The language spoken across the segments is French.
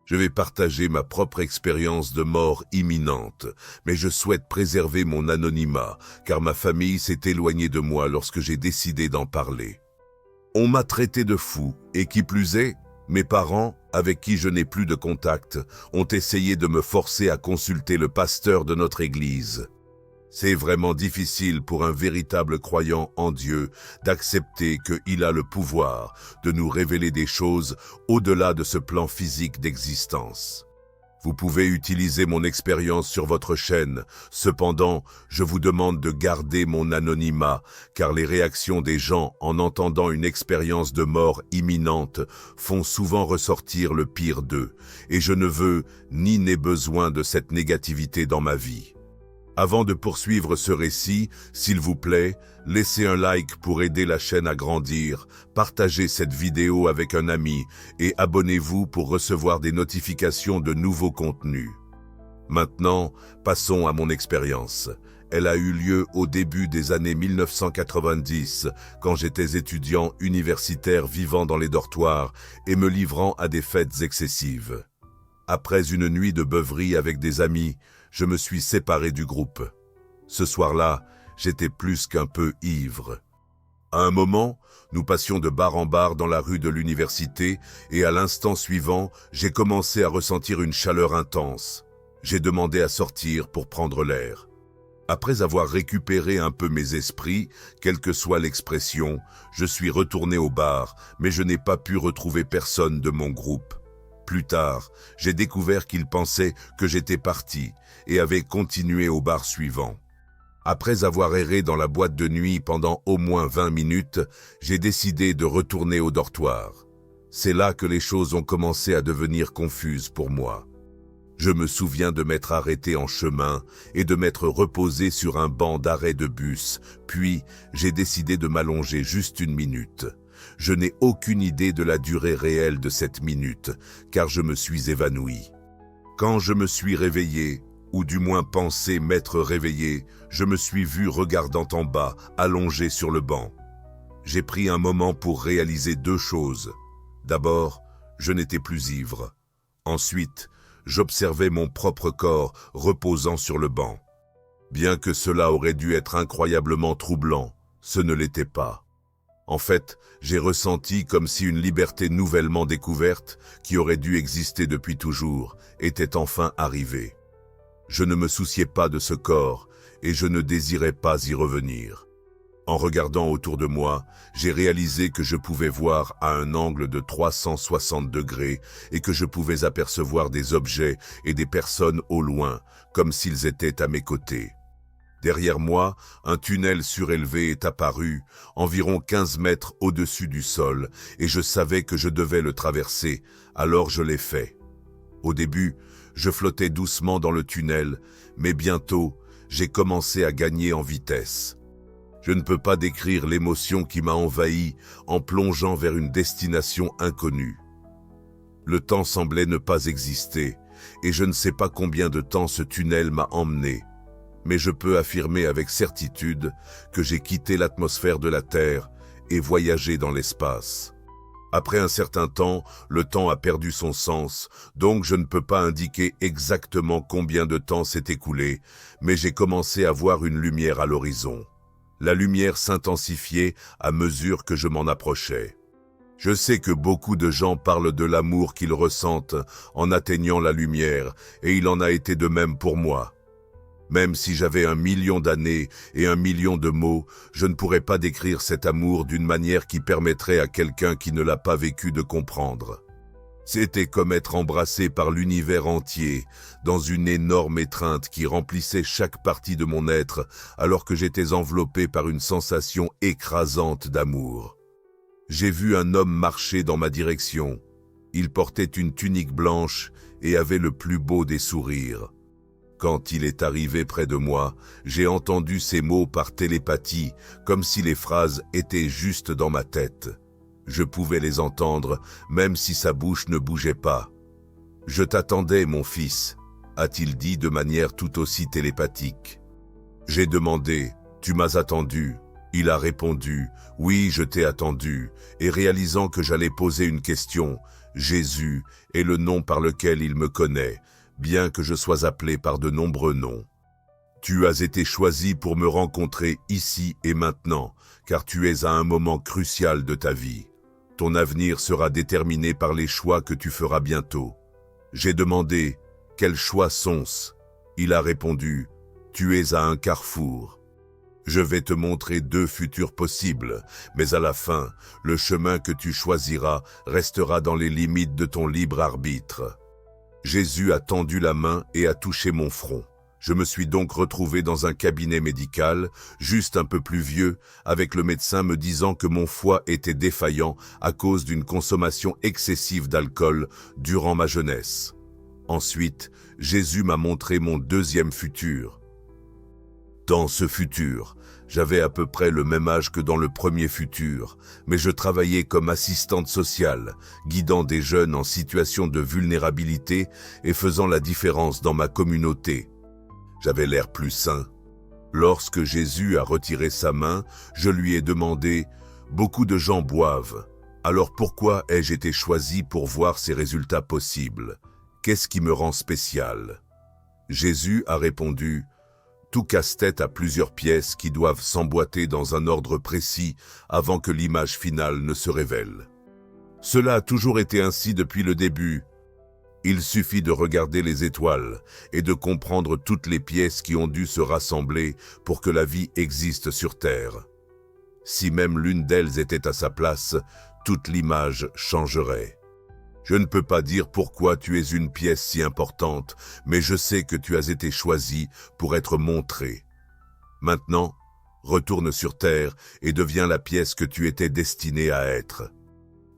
Je vais partager ma propre expérience de mort imminente, mais je souhaite préserver mon anonymat, car ma famille s'est éloignée de moi lorsque j'ai décidé d'en parler. On m'a traité de fou, et qui plus est, mes parents, avec qui je n'ai plus de contact, ont essayé de me forcer à consulter le pasteur de notre église. C'est vraiment difficile pour un véritable croyant en Dieu d'accepter qu'il a le pouvoir de nous révéler des choses au-delà de ce plan physique d'existence. Vous pouvez utiliser mon expérience sur votre chaîne, cependant, je vous demande de garder mon anonymat, car les réactions des gens en entendant une expérience de mort imminente font souvent ressortir le pire d'eux, et je ne veux ni n'ai besoin de cette négativité dans ma vie. Avant de poursuivre ce récit, s'il vous plaît, laissez un like pour aider la chaîne à grandir, partagez cette vidéo avec un ami et abonnez-vous pour recevoir des notifications de nouveaux contenus. Maintenant, passons à mon expérience. Elle a eu lieu au début des années 1990, quand j'étais étudiant universitaire vivant dans les dortoirs et me livrant à des fêtes excessives. Après une nuit de beuverie avec des amis, je me suis séparé du groupe. Ce soir-là, j'étais plus qu'un peu ivre. À un moment, nous passions de bar en bar dans la rue de l'université et à l'instant suivant, j'ai commencé à ressentir une chaleur intense. J'ai demandé à sortir pour prendre l'air. Après avoir récupéré un peu mes esprits, quelle que soit l'expression, je suis retourné au bar, mais je n'ai pas pu retrouver personne de mon groupe. Plus tard, j'ai découvert qu'ils pensaient que j'étais parti et avaient continué au bar suivant. Après avoir erré dans la boîte de nuit pendant au moins 20 minutes, j'ai décidé de retourner au dortoir. C'est là que les choses ont commencé à devenir confuses pour moi. Je me souviens de m'être arrêté en chemin et de m'être reposé sur un banc d'arrêt de bus, puis j'ai décidé de m'allonger juste une minute. Je n'ai aucune idée de la durée réelle de cette minute, car je me suis évanoui. Quand je me suis réveillé, ou du moins pensé m'être réveillé, je me suis vu regardant en bas, allongé sur le banc. J'ai pris un moment pour réaliser deux choses. D'abord, je n'étais plus ivre. Ensuite, j'observais mon propre corps reposant sur le banc. Bien que cela aurait dû être incroyablement troublant, ce ne l'était pas. En fait, j'ai ressenti comme si une liberté nouvellement découverte, qui aurait dû exister depuis toujours, était enfin arrivée. Je ne me souciais pas de ce corps, et je ne désirais pas y revenir. En regardant autour de moi, j'ai réalisé que je pouvais voir à un angle de 360 degrés et que je pouvais apercevoir des objets et des personnes au loin, comme s'ils étaient à mes côtés. Derrière moi, un tunnel surélevé est apparu, environ 15 mètres au-dessus du sol, et je savais que je devais le traverser, alors je l'ai fait. Au début, je flottais doucement dans le tunnel, mais bientôt, j'ai commencé à gagner en vitesse. Je ne peux pas décrire l'émotion qui m'a envahi en plongeant vers une destination inconnue. Le temps semblait ne pas exister, et je ne sais pas combien de temps ce tunnel m'a emmené. Mais je peux affirmer avec certitude que j'ai quitté l'atmosphère de la Terre et voyagé dans l'espace. Après un certain temps, le temps a perdu son sens, donc je ne peux pas indiquer exactement combien de temps s'est écoulé, mais j'ai commencé à voir une lumière à l'horizon. La lumière s'intensifiait à mesure que je m'en approchais. Je sais que beaucoup de gens parlent de l'amour qu'ils ressentent en atteignant la lumière, et il en a été de même pour moi. Même si j'avais 1 million d'années et 1 million de mots, je ne pourrais pas décrire cet amour d'une manière qui permettrait à quelqu'un qui ne l'a pas vécu de comprendre. C'était comme être embrassé par l'univers entier, dans une énorme étreinte qui remplissait chaque partie de mon être, alors que j'étais enveloppé par une sensation écrasante d'amour. J'ai vu un homme marcher dans ma direction. Il portait une tunique blanche et avait le plus beau des sourires. Quand il est arrivé près de moi, j'ai entendu ces mots par télépathie, comme si les phrases étaient juste dans ma tête. Je pouvais les entendre, même si sa bouche ne bougeait pas. « Je t'attendais, mon fils », a-t-il dit de manière tout aussi télépathique. J'ai demandé « Tu m'as attendu ?» Il a répondu « Oui, je t'ai attendu », et réalisant que j'allais poser une question, Jésus est le nom par lequel il me connaît, bien que je sois appelé par de nombreux noms. Tu as été choisi pour me rencontrer ici et maintenant, car tu es à un moment crucial de ta vie. Ton avenir sera déterminé par les choix que tu feras bientôt. J'ai demandé, « Quels choix sont-ce » Il a répondu, « Tu es à un carrefour. Je vais te montrer 2 futurs possibles, mais à la fin, le chemin que tu choisiras restera dans les limites de ton libre arbitre. » Jésus a tendu la main et a touché mon front. Je me suis donc retrouvé dans un cabinet médical, juste un peu plus vieux, avec le médecin me disant que mon foie était défaillant à cause d'une consommation excessive d'alcool durant ma jeunesse. Ensuite, Jésus m'a montré mon 2e futur. Dans ce futur, j'avais à peu près le même âge que dans le premier futur, mais je travaillais comme assistante sociale, guidant des jeunes en situation de vulnérabilité et faisant la différence dans ma communauté. J'avais l'air plus sain. Lorsque Jésus a retiré sa main, je lui ai demandé « Beaucoup de gens boivent. Alors pourquoi ai-je été choisi pour voir ces résultats possibles? Qu'est-ce qui me rend spécial ?» Jésus a répondu « Tout casse-tête a plusieurs pièces qui doivent s'emboîter dans un ordre précis avant que l'image finale ne se révèle. Cela a toujours été ainsi depuis le début. Il suffit de regarder les étoiles et de comprendre toutes les pièces qui ont dû se rassembler pour que la vie existe sur Terre. Si même l'une d'elles était à sa place, toute l'image changerait. Je ne peux pas dire pourquoi tu es une pièce si importante, mais je sais que tu as été choisi pour être montré. Maintenant, retourne sur Terre et deviens la pièce que tu étais destinée à être. »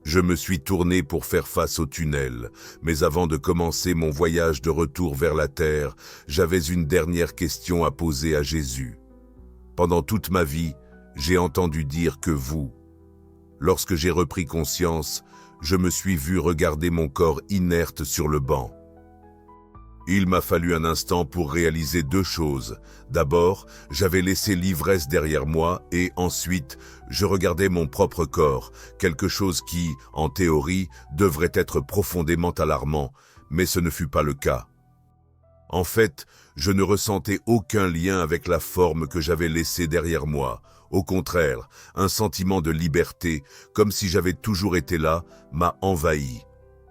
Je me suis tourné pour faire face au tunnel, mais avant de commencer mon voyage de retour vers la terre, j'avais une dernière question à poser à Jésus. Pendant toute ma vie, j'ai entendu dire que vous. Lorsque j'ai repris conscience, je me suis vu regarder mon corps inerte sur le banc. Il m'a fallu un instant pour réaliser 2 choses. D'abord, j'avais laissé l'ivresse derrière moi et ensuite, je regardais mon propre corps, quelque chose qui, en théorie, devrait être profondément alarmant, mais ce ne fut pas le cas. En fait, je ne ressentais aucun lien avec la forme que j'avais laissée derrière moi. Au contraire, un sentiment de liberté, comme si j'avais toujours été là, m'a envahi.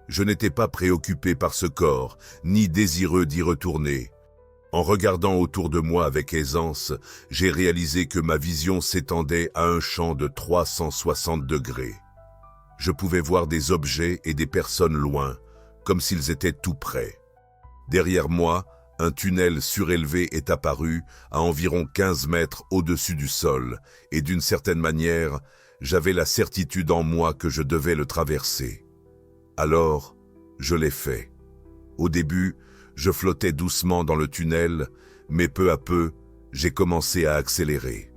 Je n'étais pas préoccupé par ce corps, ni désireux d'y retourner. En regardant autour de moi avec aisance, j'ai réalisé que ma vision s'étendait à un champ de 360 degrés. Je pouvais voir des objets et des personnes loin, comme s'ils étaient tout près. Derrière moi, un tunnel surélevé est apparu à environ 15 mètres au-dessus du sol, et d'une certaine manière, j'avais la certitude en moi que je devais le traverser. Alors, je l'ai fait. Au début, je flottais doucement dans le tunnel, mais peu à peu, j'ai commencé à accélérer.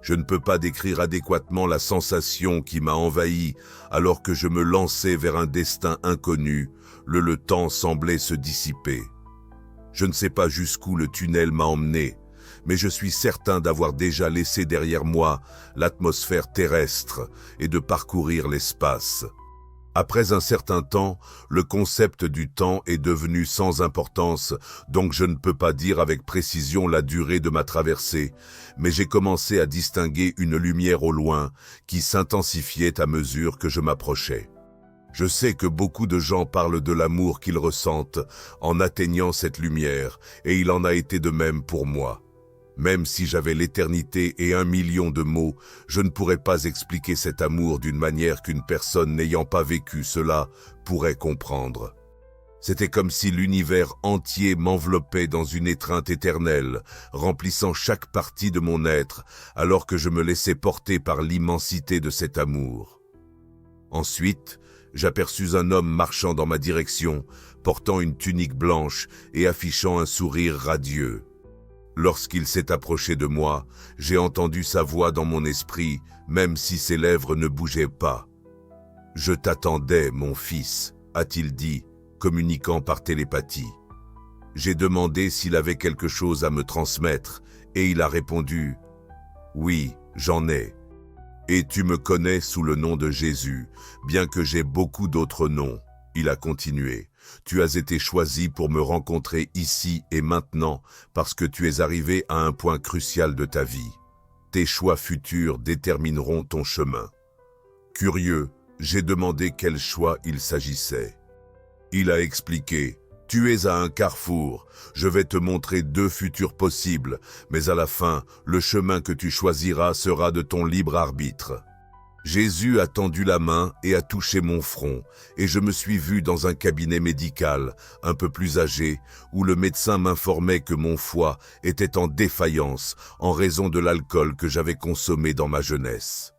Je ne peux pas décrire adéquatement la sensation qui m'a envahi alors que je me lançais vers un destin inconnu, le temps semblait se dissiper. Je ne sais pas jusqu'où le tunnel m'a emmené, mais je suis certain d'avoir déjà laissé derrière moi l'atmosphère terrestre et de parcourir l'espace. Après un certain temps, le concept du temps est devenu sans importance, donc je ne peux pas dire avec précision la durée de ma traversée, mais j'ai commencé à distinguer une lumière au loin qui s'intensifiait à mesure que je m'approchais. Je sais que beaucoup de gens parlent de l'amour qu'ils ressentent en atteignant cette lumière, et il en a été de même pour moi. Même si j'avais l'éternité et 1 million de mots, je ne pourrais pas expliquer cet amour d'une manière qu'une personne n'ayant pas vécu cela pourrait comprendre. C'était comme si l'univers entier m'enveloppait dans une étreinte éternelle, remplissant chaque partie de mon être, alors que je me laissais porter par l'immensité de cet amour. Ensuite, j'aperçus un homme marchant dans ma direction, portant une tunique blanche et affichant un sourire radieux. Lorsqu'il s'est approché de moi, j'ai entendu sa voix dans mon esprit, même si ses lèvres ne bougeaient pas. « Je t'attendais, mon fils », a-t-il dit, communiquant par télépathie. J'ai demandé s'il avait quelque chose à me transmettre, et il a répondu « Oui, j'en ai. Et tu me connais sous le nom de Jésus, bien que j'ai beaucoup d'autres noms. Il a continué. Tu as été choisi pour me rencontrer ici et maintenant parce que tu es arrivé à un point crucial de ta vie. Tes choix futurs détermineront ton chemin. Curieux, j'ai demandé quel choix il s'agissait. Il a expliqué. Tu es à un carrefour. Je vais te montrer 2 futurs possibles, mais à la fin, le chemin que tu choisiras sera de ton libre arbitre. Jésus a tendu la main et a touché mon front, et je me suis vu dans un cabinet médical, un peu plus âgé, où le médecin m'informait que mon foie était en défaillance en raison de l'alcool que j'avais consommé dans ma jeunesse.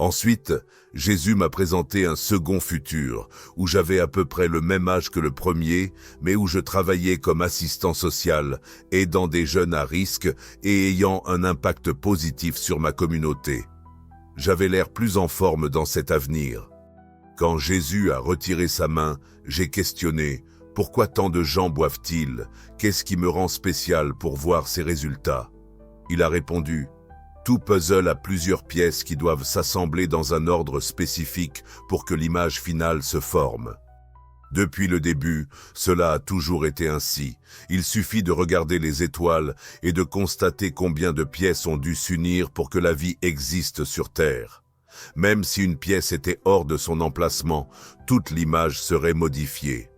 Ensuite, Jésus m'a présenté un second futur, où j'avais à peu près le même âge que le premier, mais où je travaillais comme assistant social, aidant des jeunes à risque et ayant un impact positif sur ma communauté. J'avais l'air plus en forme dans cet avenir. Quand Jésus a retiré sa main, j'ai questionné « Pourquoi tant de gens boivent-ils? Qu'est-ce qui me rend spécial pour voir ces résultats ?» Il a répondu « Tout puzzle a plusieurs pièces qui doivent s'assembler dans un ordre spécifique pour que l'image finale se forme. » Depuis le début, cela a toujours été ainsi. Il suffit de regarder les étoiles et de constater combien de pièces ont dû s'unir pour que la vie existe sur Terre. Même si une pièce était hors de son emplacement, toute l'image serait modifiée.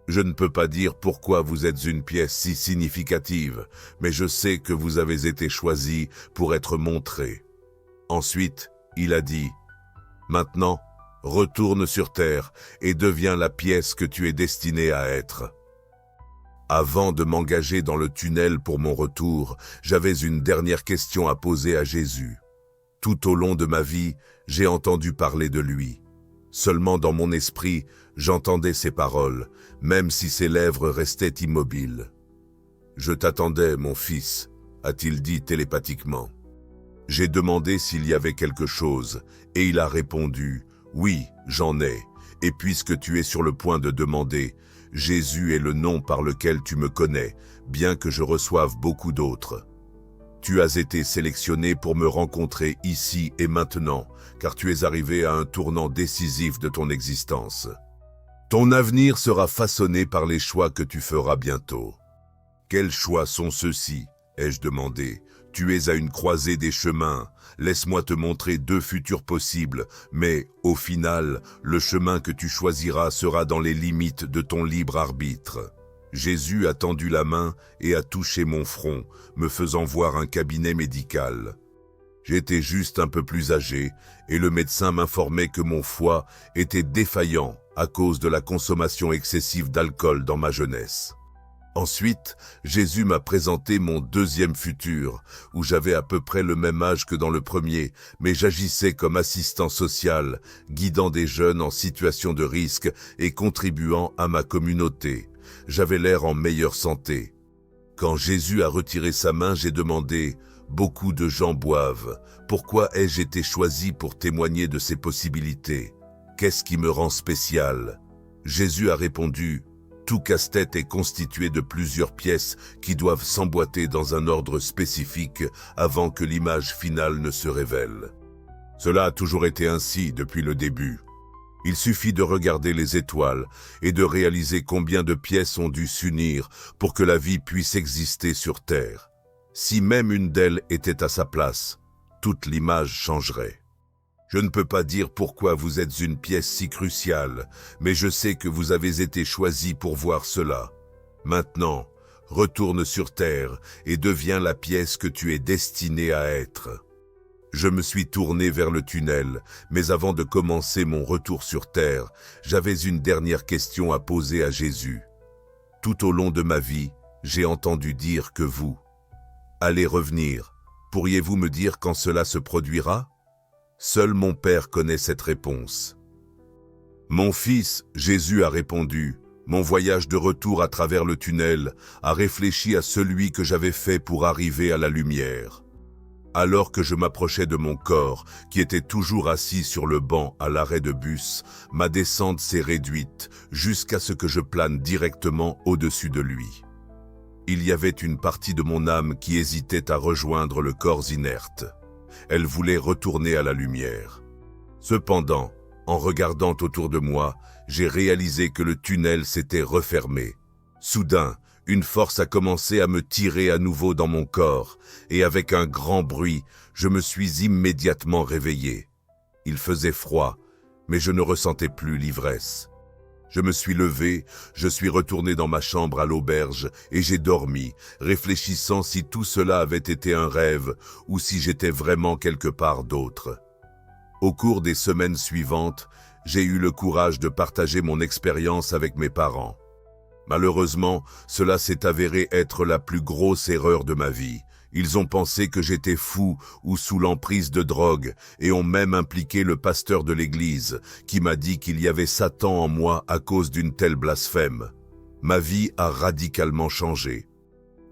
Je ne peux pas dire pourquoi vous êtes une pièce si significative, mais je sais que vous avez été choisi pour être montré. Ensuite, il a dit « Maintenant, retourne sur Terre et deviens la pièce que tu es destinée à être. » Avant de m'engager dans le tunnel pour mon retour, j'avais une dernière question à poser à Jésus. Tout au long de ma vie, j'ai entendu parler de lui. Seulement dans mon esprit, j'entendais ses paroles, même si ses lèvres restaient immobiles. « Je t'attendais, mon fils », a-t-il dit télépathiquement. J'ai demandé s'il y avait quelque chose, et il a répondu « Oui, j'en ai, et puisque tu es sur le point de demander, Jésus est le nom par lequel tu me connais, bien que je reçoive beaucoup d'autres. Tu as été sélectionné pour me rencontrer ici et maintenant, car tu es arrivé à un tournant décisif de ton existence. Ton avenir sera façonné par les choix que tu feras bientôt. » « Quels choix sont ceux-ci » ai-je demandé. « Tu es à une croisée des chemins. Laisse-moi te montrer 2 futurs possibles, mais, au final, le chemin que tu choisiras sera dans les limites de ton libre arbitre. » Jésus a tendu la main et a touché mon front, me faisant voir un cabinet médical. J'étais juste un peu plus âgé, et le médecin m'informait que mon foie était défaillant à cause de la consommation excessive d'alcool dans ma jeunesse. Ensuite, Jésus m'a présenté mon deuxième futur, où j'avais à peu près le même âge que dans le premier, mais j'agissais comme assistant social, guidant des jeunes en situation de risque et contribuant à ma communauté. J'avais l'air en meilleure santé. Quand Jésus a retiré sa main, j'ai demandé « Beaucoup de gens boivent. Pourquoi ai-je été choisi pour témoigner de ces possibilités? Qu'est-ce qui me rend spécial ?» Jésus a répondu « Tout casse-tête est constitué de plusieurs pièces qui doivent s'emboîter dans un ordre spécifique avant que l'image finale ne se révèle. Cela a toujours été ainsi depuis le début. Il suffit de regarder les étoiles et de réaliser combien de pièces ont dû s'unir pour que la vie puisse exister sur Terre. Si même une d'elles était à sa place, toute l'image changerait. Je ne peux pas dire pourquoi vous êtes une pièce si cruciale, mais je sais que vous avez été choisi pour voir cela. Maintenant, retourne sur Terre et deviens la pièce que tu es destinée à être. » Je me suis tourné vers le tunnel, mais avant de commencer mon retour sur Terre, j'avais une dernière question à poser à Jésus. Tout au long de ma vie, j'ai entendu dire que vous allez revenir. Pourriez-vous me dire quand cela se produira ? Seul mon Père connaît cette réponse. Mon fils, Jésus a répondu, mon voyage de retour à travers le tunnel a réfléchi à celui que j'avais fait pour arriver à la lumière. Alors que je m'approchais de mon corps, qui était toujours assis sur le banc à l'arrêt de bus, ma descente s'est réduite jusqu'à ce que je plane directement au-dessus de lui. Il y avait une partie de mon âme qui hésitait à rejoindre le corps inerte. Elle voulait retourner à la lumière. Cependant, En regardant autour de moi, j'ai réalisé que le tunnel s'était refermé. Soudain, une force a commencé à me tirer à nouveau dans mon corps, et avec un grand bruit, je me suis immédiatement réveillé. Il faisait froid, mais je ne ressentais plus l'ivresse. Je me suis levé, je suis retourné dans ma chambre à l'auberge et j'ai dormi, réfléchissant si tout cela avait été un rêve ou si j'étais vraiment quelque part d'autre. Au cours des semaines suivantes, j'ai eu le courage de partager mon expérience avec mes parents. Malheureusement, cela s'est avéré être la plus grosse erreur de ma vie. Ils ont pensé que j'étais fou ou sous l'emprise de drogue et ont même impliqué le pasteur de l'église qui m'a dit qu'il y avait Satan en moi à cause d'une telle blasphème. Ma vie a radicalement changé.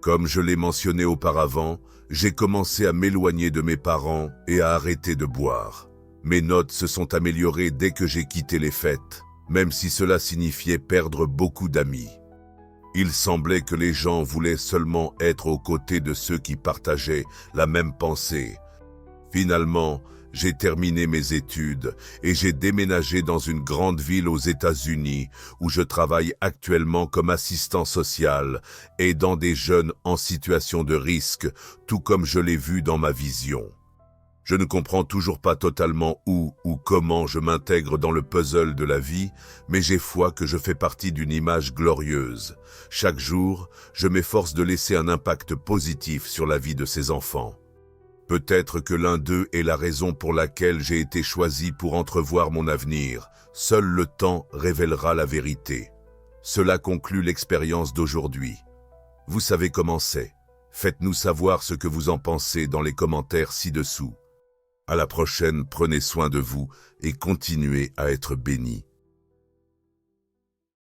Comme je l'ai mentionné auparavant, j'ai commencé à m'éloigner de mes parents et à arrêter de boire. Mes notes se sont améliorées dès que j'ai quitté les fêtes, même si cela signifiait perdre beaucoup d'amis. Il semblait que les gens voulaient seulement être aux côtés de ceux qui partageaient la même pensée. Finalement, j'ai terminé mes études et j'ai déménagé dans une grande ville aux États-Unis où je travaille actuellement comme assistant social, aidant des jeunes en situation de risque, tout comme je l'ai vu dans ma vision. Je ne comprends toujours pas totalement où ou comment je m'intègre dans le puzzle de la vie, mais j'ai foi que je fais partie d'une image glorieuse. Chaque jour, je m'efforce de laisser un impact positif sur la vie de ces enfants. Peut-être que l'un d'eux est la raison pour laquelle j'ai été choisi pour entrevoir mon avenir. Seul le temps révélera la vérité. Cela conclut l'expérience d'aujourd'hui. Vous savez comment c'est. Faites-nous savoir ce que vous en pensez dans les commentaires ci-dessous. À la prochaine, prenez soin de vous et continuez à être bénis.